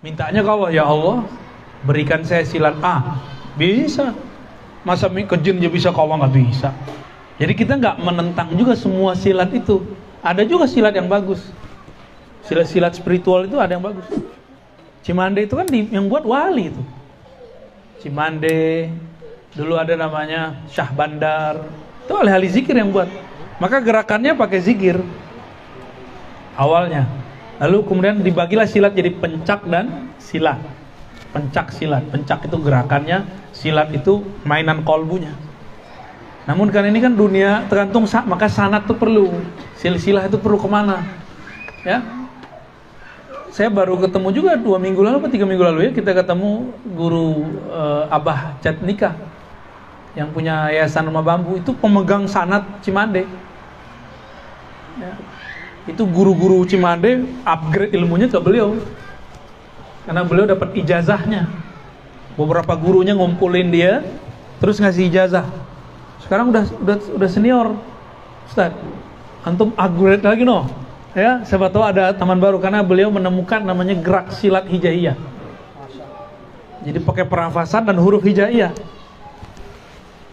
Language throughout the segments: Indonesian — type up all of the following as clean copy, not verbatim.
Mintanya ke Allah, ya Allah, berikan saya silat A. Bisa. Masa ke jin aja bisa, ke Allah nggak bisa. Jadi kita nggak menentang juga semua silat itu. Ada juga silat yang bagus. Silat-silat spiritual itu ada yang bagus. Cimande itu kan yang buat wali itu. Cimande, dulu ada namanya Syah Bandar. Itu ahli zikir yang buat. Maka gerakannya pakai zikir awalnya. Lalu kemudian dibagilah silat jadi pencak dan silat. Pencak silat. Pencak itu gerakannya, silat itu mainan kolbunya. Namun kan ini kan dunia tergantung, maka sanad itu perlu. Silsilah itu perlu kemana? Ya. Saya baru ketemu juga 2 minggu lalu atau 3 minggu lalu ya, kita ketemu guru Abah Catnika yang punya Yayasan Rumah Bambu, itu pemegang sanad Cimande. Ya. Itu guru-guru Cimande upgrade ilmunya ke beliau. Karena beliau dapat ijazahnya. Beberapa gurunya ngumpulin dia terus ngasih ijazah. Sekarang udah senior. Ustaz, antum upgrade lagi no. Ya, siapa tahu ada taman baru karena beliau menemukan namanya gerak silat hijaiyah. Jadi pakai pernafasan dan huruf hijaiyah.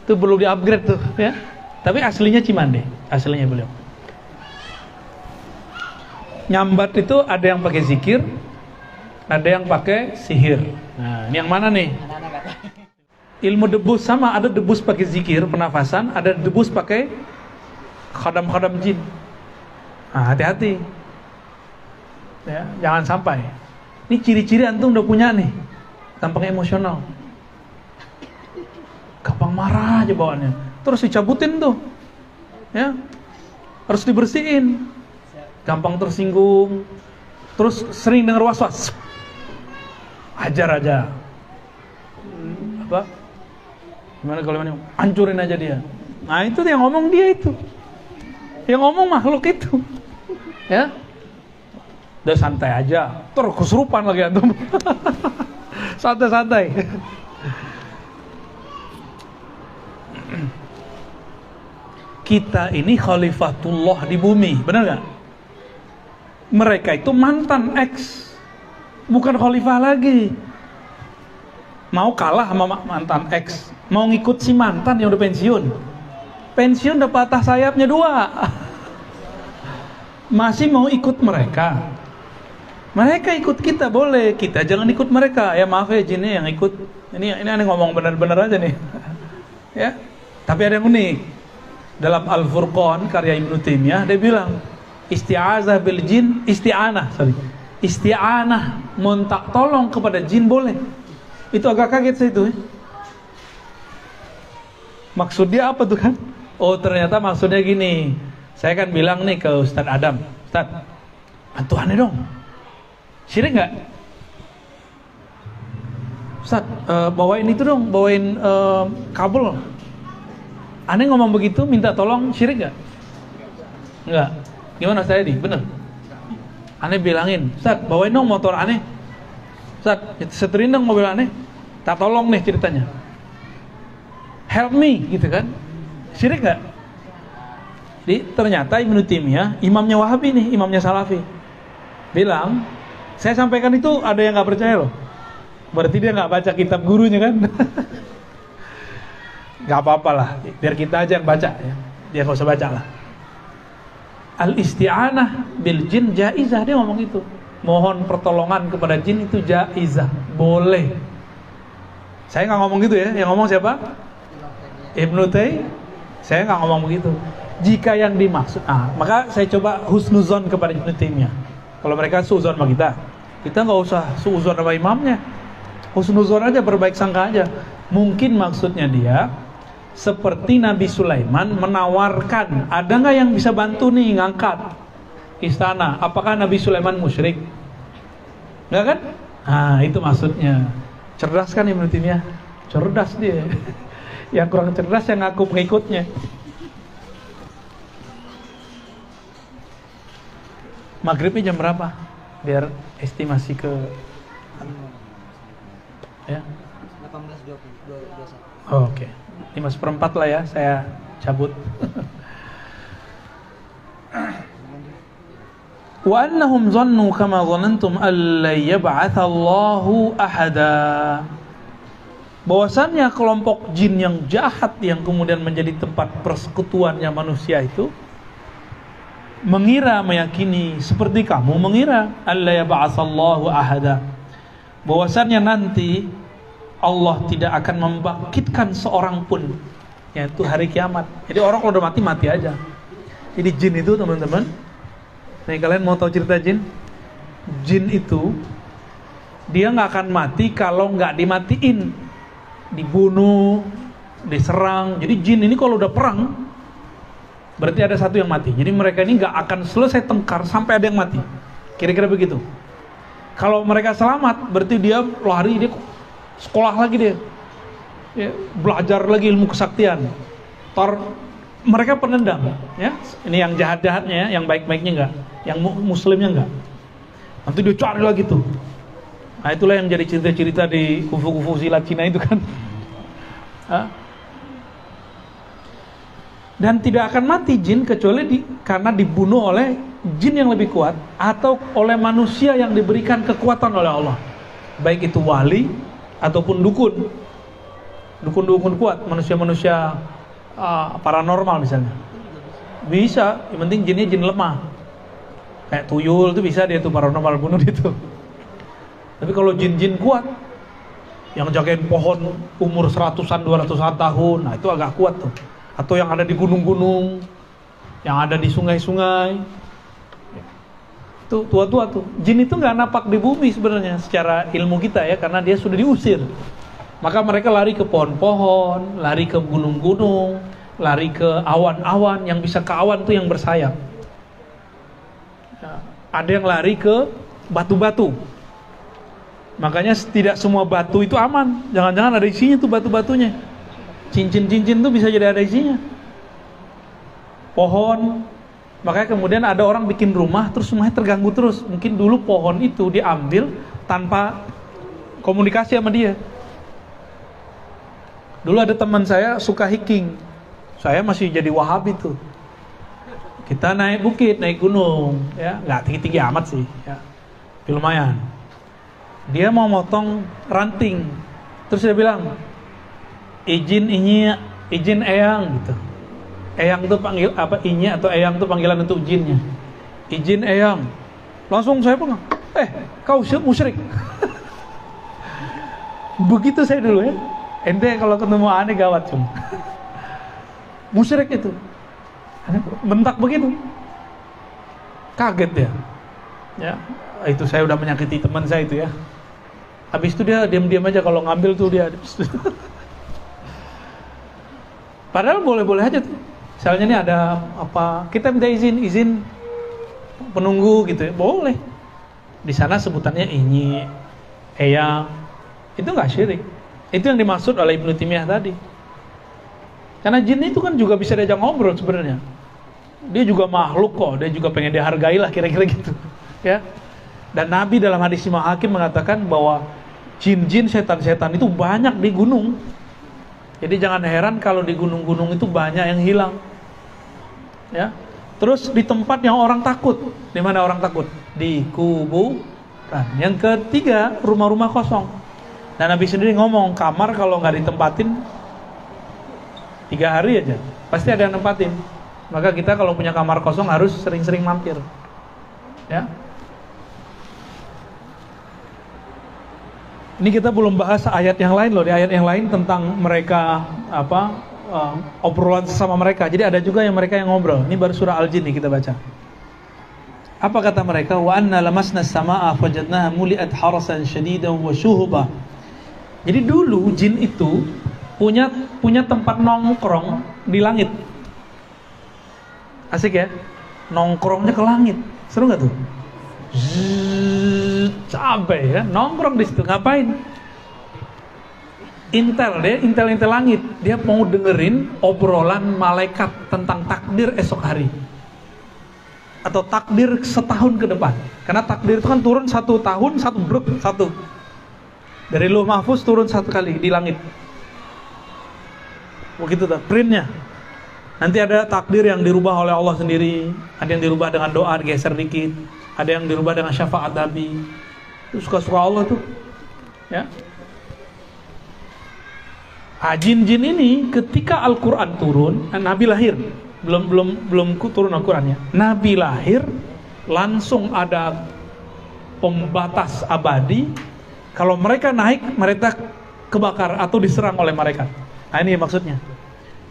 Itu perlu di-upgrade tuh, ya. Tapi aslinya Cimande, aslinya beliau. Nyambat itu ada yang pakai zikir, ada yang pakai sihir. Nah, ini yang mana nih? Ilmu debus sama, ada debus pakai zikir, pernafasan, ada debus pakai khadam-khadam jin. Nah, hati-hati. Ya, jangan sampai. Ini ciri-ciri antum udah punya nih. Gampang emosional. Gampang marah aja bawaannya. Terus dicabutin tuh. Ya. Harus dibersihin. Gampang tersinggung. Terus sering dengar was-was. Ajar aja. Apa? Gimana kalau ini? Hancurin aja dia. Nah, itu yang ngomong dia itu. Yang ngomong makhluk itu. Ya, udah santai aja, terus kesurupan lagi antum. Santai-santai. Kita ini khalifatullah di bumi, benar nggak? Mereka itu mantan ex, bukan khalifah lagi. Mau kalah sama mantan ex, mau ngikut si mantan yang udah pensiun. Pensiun udah patah sayapnya 2. Masih mau ikut mereka. Mereka ikut kita boleh, kita jangan ikut mereka. Ya maaf ya jinnya yang ikut. Ini aneh ngomong benar-benar aja nih. Ya. Tapi ada yang unik. Dalam Al-Furqan karya Ibnu Taimiyah dia bilang, isti'azah bil jin, isti'anah montak tolong kepada jin boleh. Itu agak kaget saya itu. Maksud dia apa tuh kan? Oh, ternyata maksudnya gini. Saya kan bilang nih ke Ustadz Adam, Ustadz, bantu aneh dong. Syirik nggak? Ustadz, bawain itu dong, bawain kabel. Aneh ngomong begitu, minta tolong, syirik nggak? Nggak. Gimana saya di? Bener. Aneh bilangin, Ustadz, bawain dong motor aneh. Ustadz, seterin dong mobil aneh. Tak tolong nih ceritanya. Help me, gitu kan? Syirik nggak? Jadi ternyata Ibnu Taimiyah, imamnya Wahabi nih, imamnya Salafi, bilang, saya sampaikan itu ada yang nggak percaya loh. Berarti dia nggak baca kitab gurunya kan? Nggak apa-apa lah, biar kita aja yang baca ya. Dia nggak usah baca lah. Al-isti'anah bil jin jaizah, dia ngomong itu. Mohon pertolongan kepada jin itu jaizah, boleh. Saya nggak ngomong gitu ya, yang ngomong siapa? Ibnu Taimiyah. Saya nggak ngomong begitu. Jika yang dimaksud, maka saya coba husnuzon kepada Ibnu Taimiyah. Kalau mereka suuzon sama kita nggak usah suuzon sama imamnya. Husnuzon aja, berbaik sangka aja. Mungkin maksudnya dia seperti Nabi Sulaiman menawarkan, ada nggak yang bisa bantu nih ngangkat istana? Apakah Nabi Sulaiman musyrik? Nggak kan? Itu maksudnya. Cerdas kan Ibnu Taimiyah? Cerdas dia. Yang kurang cerdas yang ngaku pengikutnya. Maghribnya jam berapa? Biar estimasi ke ya. 18.21. Oh, oke. 5/4 lah ya, saya cabut. Wa annahum dhannu kama dhanantum alla yab'atsallahu ahada. Bahwasannya kelompok jin yang jahat yang kemudian menjadi tempat persekutuannya manusia itu mengira, meyakini seperti kamu mengira, alla yab'atsallahu ahada, bahwasannya nanti Allah tidak akan membangkitkan seorang pun, yaitu hari kiamat. Jadi orang kalau udah mati, mati aja. Jadi jin itu teman-teman, nih kalian mau tahu cerita jin? Jin itu dia nggak akan mati kalau nggak dimatiin, dibunuh, diserang. Jadi jin ini kalau udah perang, berarti ada satu yang mati. Jadi mereka ini nggak akan selesai tengkar sampai ada yang mati. Kira-kira begitu. Kalau mereka selamat, berarti dia lari, dia sekolah lagi dia, ya, belajar lagi ilmu kesaktian. Mereka penendang, ya. Ini yang jahat-jahatnya, yang baik-baiknya enggak, yang muslimnya enggak. Nanti dia cari lagi tuh. Nah itulah yang jadi cerita-cerita di kufu-kufu silat Cina itu kan. Dan tidak akan mati jin kecuali karena dibunuh oleh jin yang lebih kuat atau oleh manusia yang diberikan kekuatan oleh Allah. Baik itu wali ataupun dukun kuat, manusia-manusia paranormal misalnya. Bisa, yang penting jinnya jin lemah. Kayak tuyul itu bisa dia tuh paranormal bunuh dia tuh. Tapi kalau jin-jin kuat yang jagain pohon umur 100-an 200-an tahun, nah itu agak kuat tuh. Atau yang ada di gunung-gunung, yang ada di sungai-sungai. Tuh tua-tua tuh. Jin itu nggak napak di bumi sebenarnya secara ilmu kita ya, karena dia sudah diusir. Maka mereka lari ke pohon-pohon, lari ke gunung-gunung, lari ke awan-awan. Yang bisa ke awan tuh yang bersayap. Nah, ada yang lari ke batu-batu. Makanya tidak semua batu itu aman. Jangan-jangan ada isinya tuh batu-batunya. Cincin-cincin tuh bisa jadi ada isinya. Pohon. Makanya kemudian ada orang bikin rumah, terus rumahnya terganggu terus. Mungkin dulu pohon itu diambil tanpa komunikasi sama dia. Dulu ada teman saya suka hiking. Saya masih jadi wahabi tuh. Kita naik bukit, naik gunung, ya nggak tinggi-tinggi amat sih, ya. Tapi lumayan. Dia mau motong ranting, terus dia bilang, izin eyang gitu. Eyang tuh panggil apa, inya atau eyang tuh panggilan untuk jinnya. Izin eyang. Langsung saya pegang. Kau musyrik. Begitu saya dulu ya. Ente kalau ketemu aneh gawat cum. Musyrik itu. Bentak begitu. Kaget ya. Ya, itu saya udah menyakiti teman saya itu ya. Habis itu dia diam-diam aja kalau ngambil tuh dia. Padahal boleh-boleh aja tuh. Misalnya ini ada apa, kita minta izin penunggu gitu ya, boleh. Di sana sebutannya inyi, eyang, itu nggak syirik. Itu yang dimaksud oleh Ibnu Taimiyah tadi. Karena jin itu kan juga bisa diajak ngobrol sebenarnya. Dia juga makhluk kok, dia juga pengen dihargai lah kira-kira gitu, ya. Dan Nabi dalam hadis Imam Hakim mengatakan bahwa jin-jin, setan-setan itu banyak di gunung. Jadi jangan heran kalau di gunung-gunung itu banyak yang hilang. Ya. Terus di tempat yang orang takut. Di mana orang takut? Di kuburan. Yang ketiga, rumah-rumah kosong. Dan Nabi sendiri ngomong, kamar kalau nggak ditempatin 3 hari aja, pasti ada yang nempatin. Maka kita kalau punya kamar kosong harus sering-sering mampir. Ya. Ini kita belum bahas ayat yang lain loh. Di ayat yang lain tentang mereka obrolan sesama mereka. Jadi ada juga yang mereka yang ngobrol. Ini baru surah Al-Jin nih kita baca. Apa kata mereka? Wa anna lamasna as-samaa'a fajadnaha muli'at harasan shadidan wa syuhuba. Jadi dulu jin itu punya tempat nongkrong di langit. Asik ya? Nongkrongnya ke langit. Seru enggak tuh? Sampai ya, nongkrong di situ. Ngapain? Intel langit. Dia mau dengerin obrolan malaikat tentang takdir esok hari, atau takdir setahun ke depan. Karena takdir itu kan turun 1 tahun, satu dari Lauh Mahfuz turun 1 kali di langit. Begitu tuh printnya. Nanti ada takdir yang dirubah oleh Allah sendiri, ada yang dirubah dengan doa, geser dikit, ada yang dirubah dengan syafaat Nabi. Itu suka-suka Allah tuh, ya. Jin-jin ini ketika Al-Quran turun, Nabi lahir, belum turun Al-Qurannya. Nabi lahir, langsung ada pembatas abadi. Kalau mereka naik, mereka kebakar atau diserang oleh mereka. Nah, ini maksudnya.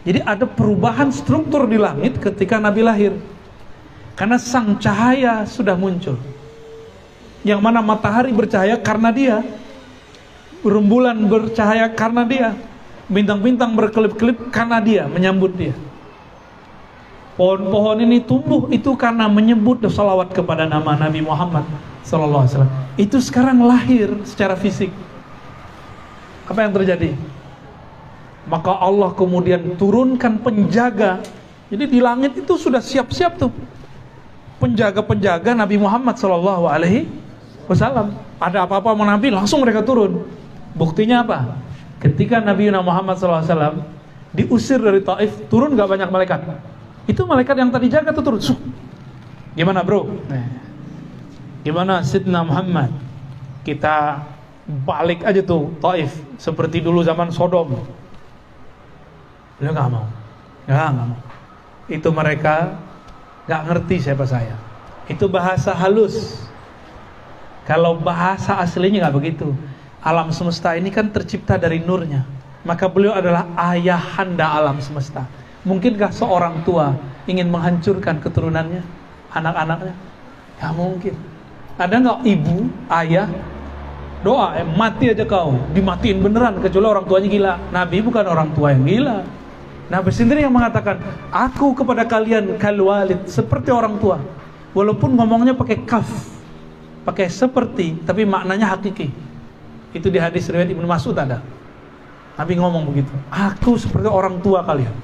Jadi ada perubahan struktur di langit ketika Nabi lahir. Karena sang cahaya sudah muncul. Yang mana matahari bercahaya karena dia, rembulan bercahaya karena dia, bintang-bintang berkelip-kelip karena dia, menyambut dia. Pohon-pohon ini tumbuh itu karena menyebut salawat kepada nama Nabi Muhammad SAW. Itu sekarang lahir secara fisik. Apa yang terjadi? Maka Allah kemudian turunkan penjaga. Jadi di langit itu sudah siap-siap tuh penjaga-penjaga Nabi Muhammad SAW. Ada apa-apa sama Nabi, langsung mereka turun. Buktinya apa? Ketika Nabi Muhammad SAW diusir dari Taif, turun gak banyak malaikat? Itu malaikat yang tadi jaga tuh turun. Gimana bro? Gimana Sidna Muhammad? Kita balik aja tuh Taif seperti dulu zaman Sodom. Beliau gak mau. Gak mau. Itu mereka gak ngerti siapa saya. Itu bahasa halus. Kalau bahasa aslinya gak begitu. Alam semesta ini kan tercipta dari nurnya. Maka beliau adalah ayahanda alam semesta. Mungkinkah seorang tua ingin menghancurkan keturunannya, anak-anaknya? Gak mungkin. Ada gak ibu, ayah doa, mati aja kau, dimatiin beneran, kecuali orang tuanya gila. Nabi bukan orang tua yang gila. Nabi sendiri yang mengatakan, aku kepada kalian kalwalid, seperti orang tua. Walaupun ngomongnya pakai kaf, pakai seperti, tapi maknanya hakiki. Itu di hadis riwayat Ibnu Mas'ud ada. Nabi ngomong begitu, aku seperti orang tua kalian.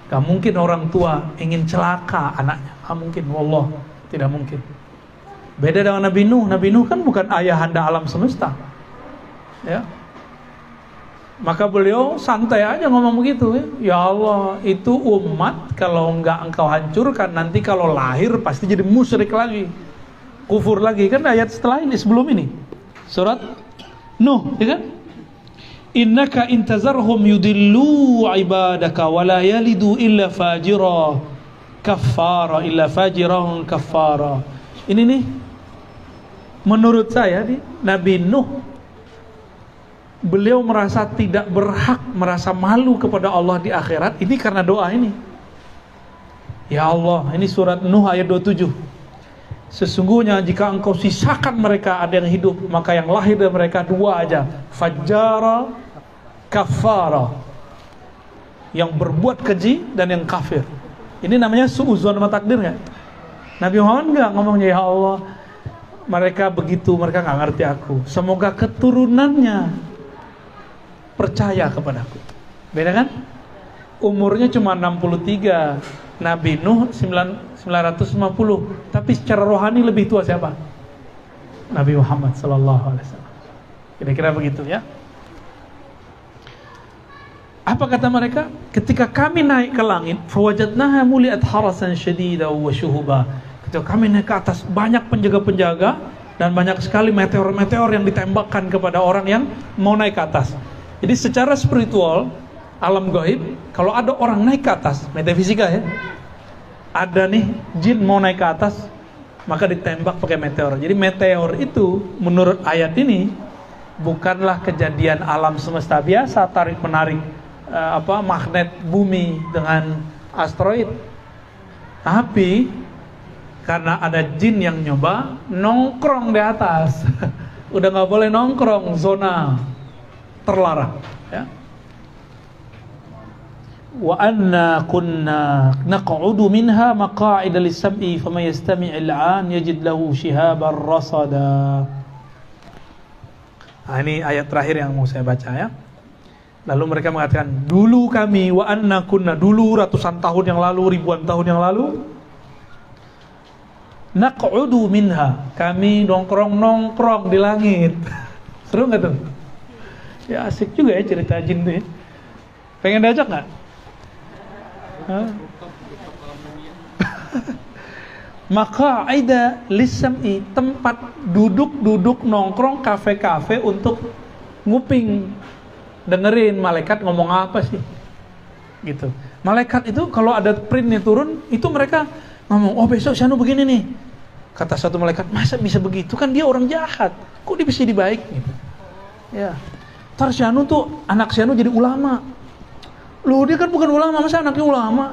Gak mungkin orang tua ingin celaka anaknya. Gak mungkin, wallah, tidak mungkin. Beda dengan Nabi Nuh. Nabi Nuh kan bukan ayahanda alam semesta, ya. Maka beliau santai aja ngomong begitu, ya. Ya Allah, itu umat kalau enggak engkau hancurkan, nanti kalau lahir pasti jadi musyrik lagi, kufur lagi. Kan ayat setelah ini, sebelum ini, surat Nuh, ya kan? Innaka intazarhum yudillu ibadaka wala yalidu illa fajira kaffara illa fajiran kaffara. Ini nih, menurut saya nih, Nabi Nuh, beliau merasa tidak berhak, merasa malu kepada Allah di akhirat. Ini karena doa ini. Ya Allah, ini surat Nuh ayat 27. Sesungguhnya jika engkau sisakan mereka ada yang hidup, maka yang lahir dari mereka dua aja, fajara kafara, yang berbuat keji dan yang kafir. Ini namanya suudzon sama takdir nggak? Nabi Muhammad nggak ngomongnya, ya Allah mereka begitu, mereka nggak ngerti aku, semoga keturunannya percaya kepadaku. Beda kan? Umurnya cuma 63, Nabi Nuh 950, tapi secara rohani lebih tua siapa? Nabi Muhammad SAW. Kira-kira begitu ya. Apa kata mereka? Ketika kami naik ke langit, fawajadnaha muliat harasan syadida wa syuhuba. Ketika kami naik ke atas, banyak penjaga-penjaga dan banyak sekali meteor-meteor yang ditembakkan kepada orang yang mau naik ke atas. Jadi secara spiritual, alam gaib, kalau ada orang naik ke atas, metafisika ya, ada nih jin mau naik ke atas, maka ditembak pakai meteor. Jadi meteor itu menurut ayat ini bukanlah kejadian alam semesta biasa, tarik menarik magnet bumi dengan asteroid, tapi karena ada jin yang nyoba nongkrong di atas. Udah nggak boleh nongkrong, zona terlarang ya. Wa anna kunna naq'udu minha maqa'ida lis-sam'i faman yastami' al-'an yajid lahu shihaban rasada. Ini ayat terakhir yang mau saya baca ya. Lalu mereka mengatakan, dulu kami, wa anna kunna, dulu ratusan tahun yang lalu, ribuan tahun yang lalu, naq'udu minha, kami nongkrong di langit. Seru nggak tuh? Ya asik juga ya cerita jin tuh ya. Pengen diajak nggak? Maka aida lisam'i, tempat duduk-duduk nongkrong, kafe-kafe untuk nguping, dengerin malaikat ngomong apa sih gitu. Malaikat itu kalau ada printnya turun, itu mereka ngomong, oh besok Syanu begini nih. Kata satu malaikat, masa bisa begitu, kan dia orang jahat, kok dia bisa dibaik gitu. Ya, ntar Syanu tuh, anak Syanu jadi ulama. Loh dia kan bukan ulama, masa anaknya ulama?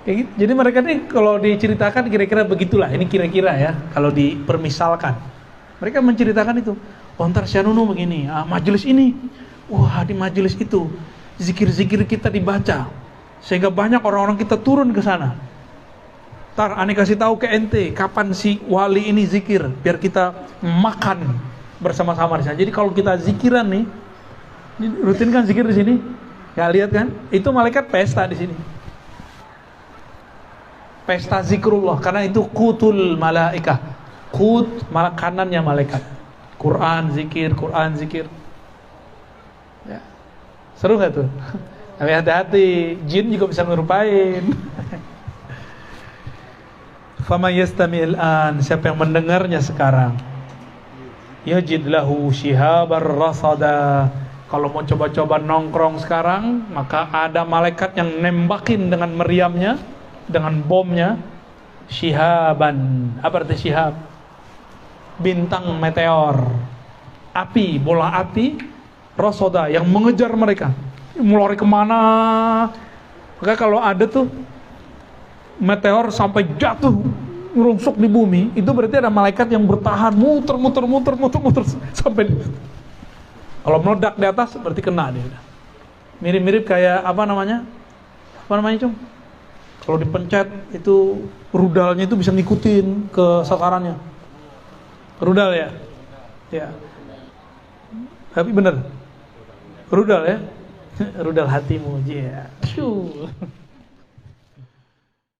Gitu. Jadi mereka nih kalau diceritakan kira-kira begitulah. Ini kira-kira ya, kalau dipermisalkan. Mereka menceritakan itu. Oh ntar Syanu begini, majelis ini, wah di majelis itu zikir-zikir kita dibaca, sehingga banyak orang-orang kita turun ke sana. Ntar aneh kasih tahu ke ente kapan si wali ini zikir, biar kita makan bersama-sama di sana. Jadi kalau kita zikiran nih, ini rutin kan zikir di sini, ya lihat kan? Itu malaikat pesta di sini. Pesta zikrullah, karena itu kutul malaikah, kut makanannya malaikat. Quran zikir, Quran zikir. Ya. Seru nggak tuh? Tapi hati-hati, jin juga bisa ngerupain. Fama yastami'il an, siapa yang mendengarnya sekarang, yajid lahu shihabar rasada. Kalau mau coba-coba nongkrong sekarang, maka ada malaikat yang nembakin dengan meriamnya, dengan bomnya. Shihaban, apa arti shihab? Bintang meteor, api, bola api, rasada yang mengejar mereka, mau lari kemana. Maka kalau ada tuh meteor sampai jatuh ngerungsuk di bumi, itu berarti ada malaikat yang bertahan muter sampai kalau meledak di atas berarti kena dia. Mirip-mirip kayak apa namanya Cung? Kalau dipencet itu rudalnya itu bisa ngikutin ke sasarannya. Rudal ya? Ya. Tapi bener. Rudal ya? Rudal hatimu. Yeah.